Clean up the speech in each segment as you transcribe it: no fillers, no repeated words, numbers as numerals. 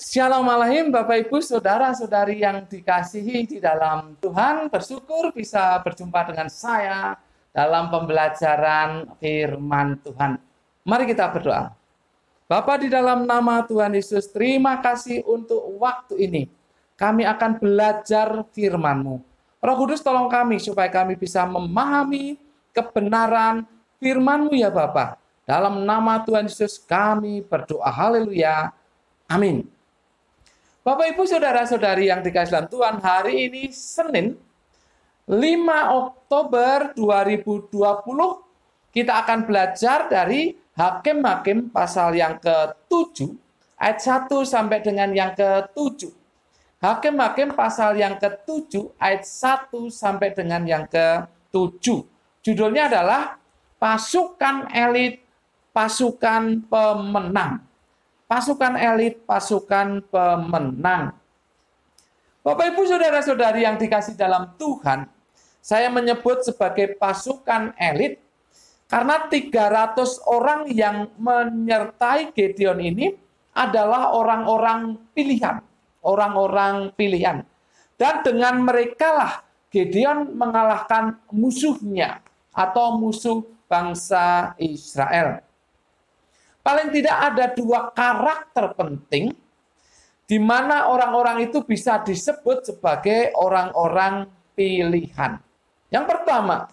Shalom Alaikum Bapak Ibu Saudara-saudari yang dikasihi di dalam Tuhan. Bersyukur bisa berjumpa dengan saya dalam pembelajaran firman Tuhan. Mari kita berdoa. Bapa, di dalam nama Tuhan Yesus, terima kasih untuk waktu ini. Kami akan belajar firman-Mu. Roh Kudus, tolong kami supaya kami bisa memahami kebenaran firman-Mu ya Bapa. Dalam nama Tuhan Yesus kami berdoa. Haleluya. Amin. Bapak Ibu Saudara-saudari yang dikasihi dalam Tuhan, hari ini Senin 5 Oktober 2020 kita akan belajar dari Hakim-Hakim pasal yang ke-7 ayat 1 sampai dengan yang ke-7. Hakim-Hakim pasal yang ke-7 ayat 1 sampai dengan yang ke-7. Judulnya adalah Pasukan Elit, Pasukan Pemenang. Pasukan elit, pasukan pemenang. Bapak Ibu Saudara-saudari yang dikasihi dalam Tuhan, saya menyebut sebagai pasukan elit karena 300 orang yang menyertai Gideon ini adalah orang-orang pilihan. Orang-orang pilihan. Dan dengan mereka lah Gideon mengalahkan musuhnya atau musuh bangsa Israel. Paling tidak ada dua karakter penting di mana orang-orang itu bisa disebut sebagai orang-orang pilihan. Yang pertama,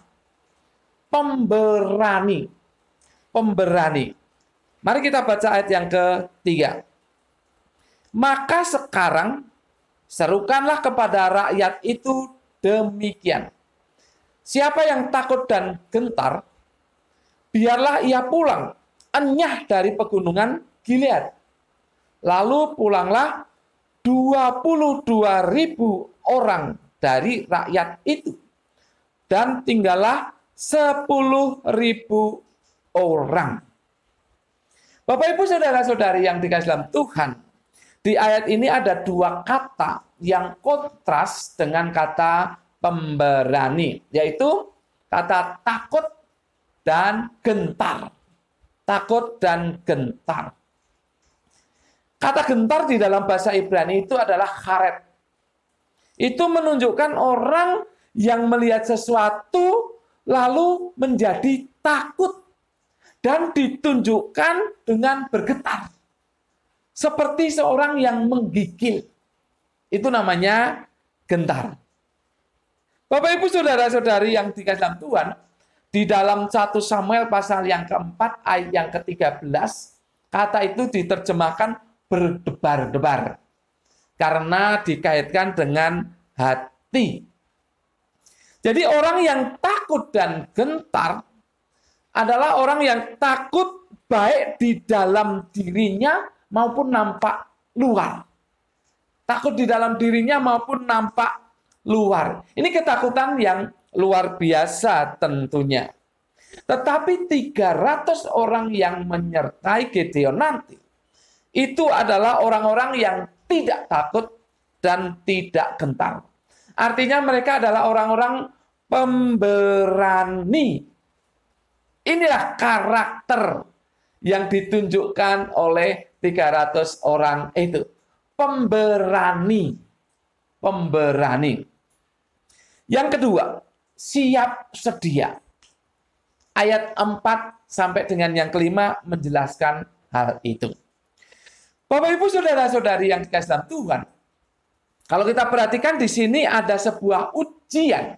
pemberani. Pemberani. Mari kita baca ayat yang ketiga. Maka sekarang serukanlah kepada rakyat itu demikian. Siapa yang takut dan gentar, biarlah ia pulang enyah dari pegunungan Gilead. Lalu pulanglah 22.000 orang dari rakyat itu. Dan tinggallah 10.000 orang. Bapak Ibu Saudara-saudari yang dikasihi dalam Tuhan, di ayat ini ada dua kata yang kontras dengan kata pemberani, yaitu kata takut dan gentar. Takut dan gentar. Kata gentar di dalam bahasa Ibrani itu adalah charet. Itu menunjukkan orang yang melihat sesuatu lalu menjadi takut dan ditunjukkan dengan bergetar. Seperti seorang yang menggigil. Itu namanya gentar. Bapak Ibu Saudara-saudari yang dikasihi dalam Tuhan, di dalam 1 Samuel pasal yang keempat ayat yang ke-13, kata itu diterjemahkan berdebar-debar. Karena dikaitkan dengan hati. Jadi orang yang takut dan gentar adalah orang yang takut baik di dalam dirinya maupun nampak luar. Takut di dalam dirinya maupun nampak luar. Ini ketakutan yang luar biasa tentunya. Tetapi 300 orang yang menyertai Gideon nanti, itu adalah orang-orang yang tidak takut dan tidak gentar. Artinya mereka adalah orang-orang pemberani. Inilah karakter yang ditunjukkan oleh 300 orang itu. Pemberani. Pemberani. Yang kedua, siap sedia. Ayat 4 sampai dengan yang kelima menjelaskan hal itu. Bapak Ibu Saudara-saudari yang dikasihi dalam Tuhan, kalau kita perhatikan di sini ada sebuah ujian.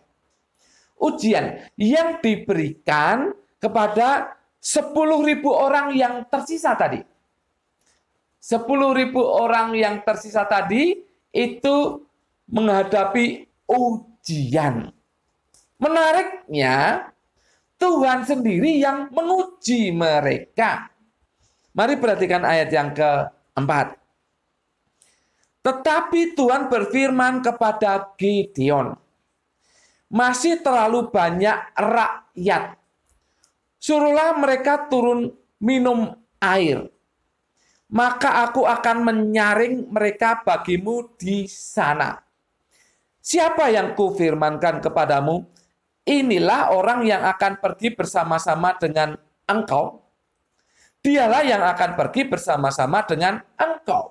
Ujian yang diberikan kepada 10.000 orang yang tersisa tadi. 10.000 orang yang tersisa tadi itu menghadapi ujian. Menariknya, Tuhan sendiri yang menguji mereka. Mari perhatikan ayat yang keempat. Tetapi Tuhan berfirman kepada Gideon, masih terlalu banyak rakyat. Suruhlah mereka turun minum air. Maka aku akan menyaring mereka bagimu di sana. Siapa yang kufirmankan kepadamu? Inilah orang yang akan pergi bersama-sama dengan engkau. Dialah yang akan pergi bersama-sama dengan engkau.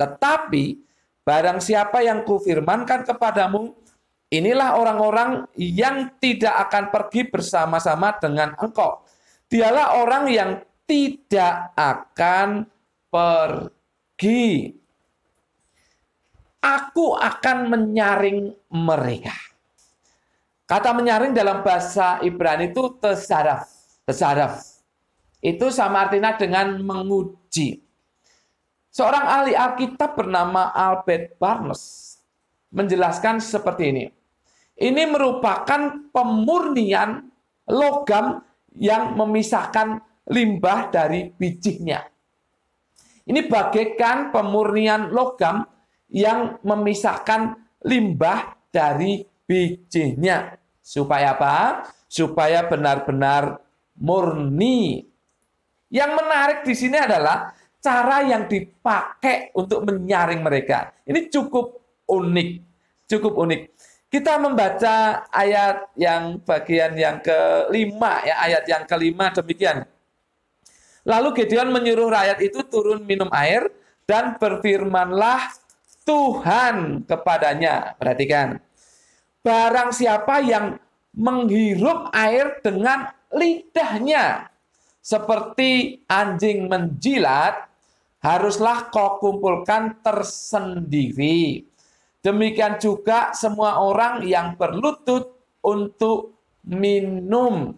Tetapi barang siapa yang kufirmankan kepadamu, inilah orang-orang yang tidak akan pergi bersama-sama dengan engkau. Dialah orang yang tidak akan pergi. Aku akan menyaring mereka. Kata menyaring dalam bahasa Ibrani itu tesaraf. Tesaraf. Itu sama artinya dengan menguji. Seorang ahli Alkitab bernama Albert Barnes menjelaskan seperti ini. Ini merupakan pemurnian logam yang memisahkan limbah dari bijinya. Ini bagaikan pemurnian logam yang memisahkan limbah dari bijinya. Supaya apa? Supaya benar-benar murni. Yang menarik di sini adalah cara yang dipakai untuk menyaring mereka. Ini cukup unik. Cukup unik. Kita membaca ayat yang bagian yang kelima, ya, ayat yang kelima demikian. Lalu Gideon menyuruh rakyat itu turun minum air dan berfirmanlah Tuhan kepadanya. Perhatikan. Barang siapa yang menghirup air dengan lidahnya seperti anjing menjilat, haruslah kau kumpulkan tersendiri. Demikian juga semua orang yang berlutut untuk minum.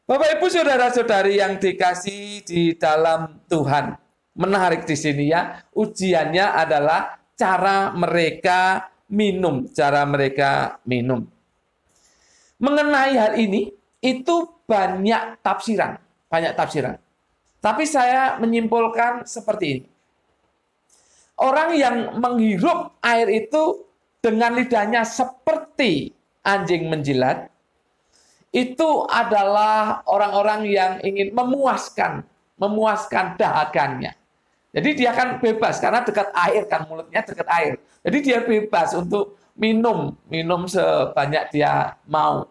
Bapak, Ibu, saudara-saudari yang dikasihi di dalam Tuhan. Menarik di sini ya. Ujiannya adalah cara mereka minum. Cara mereka minum. Mengenai hal ini, itu banyak tafsiran. Banyak tafsiran. Tapi saya menyimpulkan seperti ini. Orang yang menghirup air itu dengan lidahnya seperti anjing menjilat, itu adalah orang-orang yang ingin memuaskan dahagannya. Jadi dia kan bebas karena dekat air kan, mulutnya dekat air. Jadi dia bebas untuk minum sebanyak dia mau.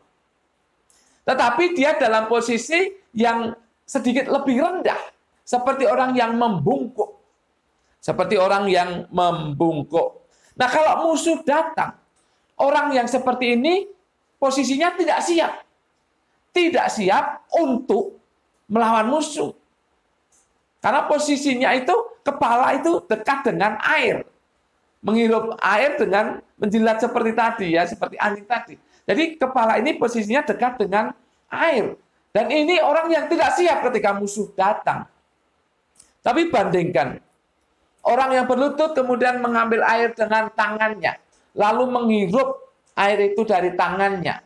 Tetapi dia dalam posisi yang sedikit lebih rendah, seperti orang yang membungkuk. Seperti orang yang membungkuk. Nah, kalau musuh datang, orang yang seperti ini posisinya tidak siap. Tidak siap untuk melawan musuh. Karena posisinya itu, kepala itu dekat dengan air. Menghirup air dengan menjilat seperti tadi, ya, seperti anjing tadi. Jadi kepala ini posisinya dekat dengan air. Dan ini orang yang tidak siap ketika musuh datang. Tapi bandingkan, orang yang berlutut kemudian mengambil air dengan tangannya, lalu menghirup air itu dari tangannya.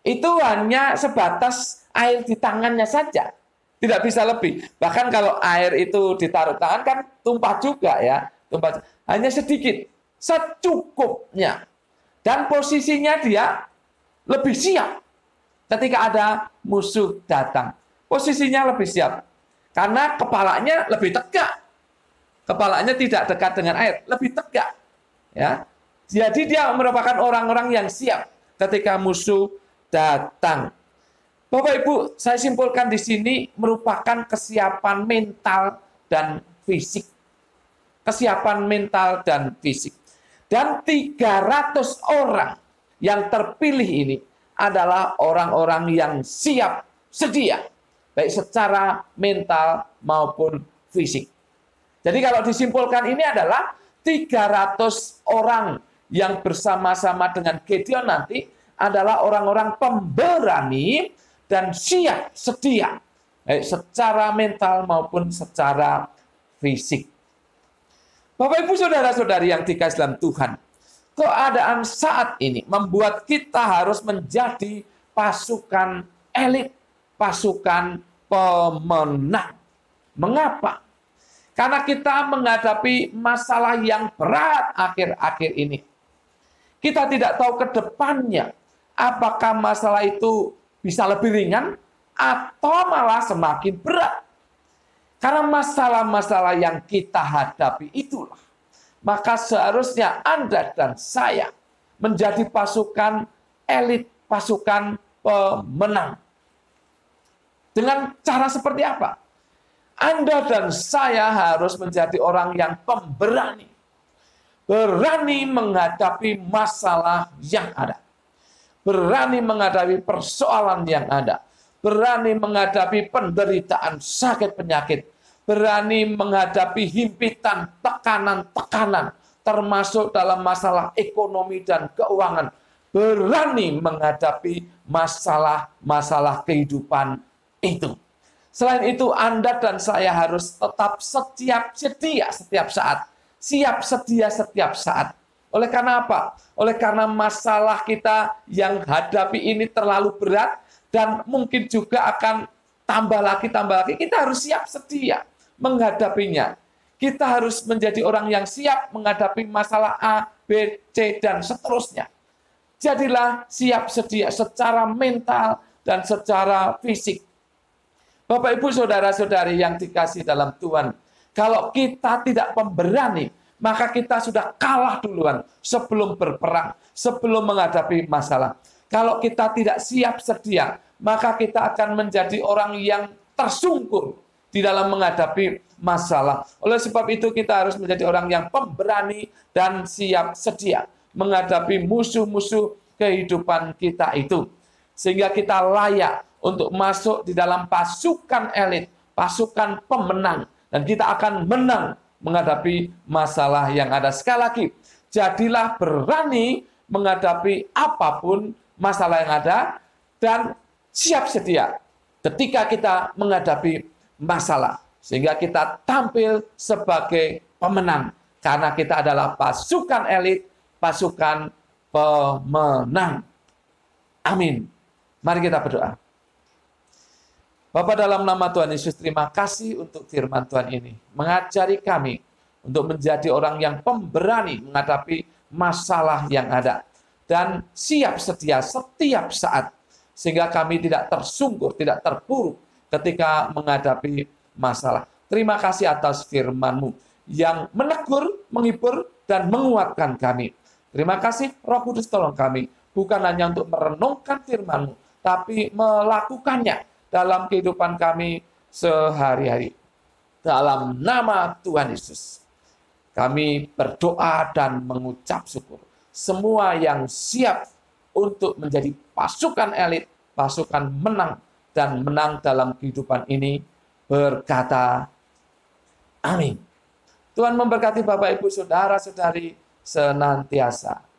Itu hanya sebatas air di tangannya saja. Tidak bisa lebih. Bahkan kalau air itu ditaruh tangan kan tumpah juga ya. Tumpah. Hanya sedikit. Secukupnya. Dan posisinya dia lebih siap ketika ada musuh datang. Posisinya lebih siap. Karena kepalanya lebih tegak. Kepalanya tidak dekat dengan air. Lebih tegak. Ya. Jadi dia merupakan orang-orang yang siap ketika musuh datang. Bapak Ibu, saya simpulkan di sini merupakan kesiapan mental dan fisik. Kesiapan mental dan fisik. Dan 300 orang yang terpilih ini adalah orang-orang yang siap sedia, baik secara mental maupun fisik. Jadi kalau disimpulkan ini adalah 300 orang yang bersama-sama dengan Gideon nanti adalah orang-orang pemberani dan siap sedia, baik secara mental maupun secara fisik. Bapak Ibu saudara-saudari yang dikasihi dalam Tuhan, keadaan saat ini membuat kita harus menjadi pasukan elit, pasukan pemenang. Mengapa? Karena kita menghadapi masalah yang berat akhir-akhir ini. Kita tidak tahu ke depannya apakah masalah itu bisa lebih ringan atau malah semakin berat. Karena masalah-masalah yang kita hadapi itulah, maka seharusnya Anda dan saya menjadi pasukan elit, pasukan pemenang. Dengan cara seperti apa? Anda dan saya harus menjadi orang yang pemberani. Berani menghadapi masalah yang ada. Berani menghadapi persoalan yang ada. Berani menghadapi penderitaan, sakit penyakit. Berani menghadapi himpitan, tekanan-tekanan. Termasuk dalam masalah ekonomi dan keuangan. Berani menghadapi masalah-masalah kehidupan itu. Selain itu, Anda dan saya harus tetap siap sedia setiap saat. Siap sedia setiap saat. Oleh karena apa? Oleh karena masalah kita yang hadapi ini terlalu berat dan mungkin juga akan tambah lagi. Kita harus siap sedia menghadapinya. Kita harus menjadi orang yang siap menghadapi masalah A, B, C, dan seterusnya. Jadilah siap sedia secara mental dan secara fisik. Bapak, Ibu, Saudara-saudari yang dikasih dalam Tuhan, kalau kita tidak pemberani, maka kita sudah kalah duluan sebelum berperang, sebelum menghadapi masalah. Kalau kita tidak siap sedia, maka kita akan menjadi orang yang tersungkur di dalam menghadapi masalah. Oleh sebab itu kita harus menjadi orang yang pemberani dan siap sedia menghadapi musuh-musuh kehidupan kita itu. Sehingga kita layak untuk masuk di dalam pasukan elit, pasukan pemenang. Dan kita akan menang menghadapi masalah yang ada. Sekali lagi, jadilah berani menghadapi apapun masalah yang ada dan siap sedia ketika kita menghadapi masalah. Sehingga kita tampil sebagai pemenang. Karena kita adalah pasukan elit, pasukan pemenang. Amin. Mari kita berdoa. Bapa, dalam nama Tuhan Yesus, terima kasih untuk firman Tuhan ini. Mengajari kami untuk menjadi orang yang pemberani menghadapi masalah yang ada. Dan siap sedia setiap saat. Sehingga kami tidak tersungkur, tidak terpuruk ketika menghadapi masalah. Terima kasih atas firman-Mu yang menegur, menghibur, dan menguatkan kami. Terima kasih Roh Kudus, tolong kami. Bukan hanya untuk merenungkan firman-Mu, tapi melakukannya dalam kehidupan kami sehari-hari. Dalam nama Tuhan Yesus, kami berdoa dan mengucap syukur. Semua yang siap untuk menjadi pasukan elit, pasukan menang, dan menang dalam kehidupan ini, berkata, amin. Tuhan memberkati Bapak, Ibu, Saudara-saudari senantiasa.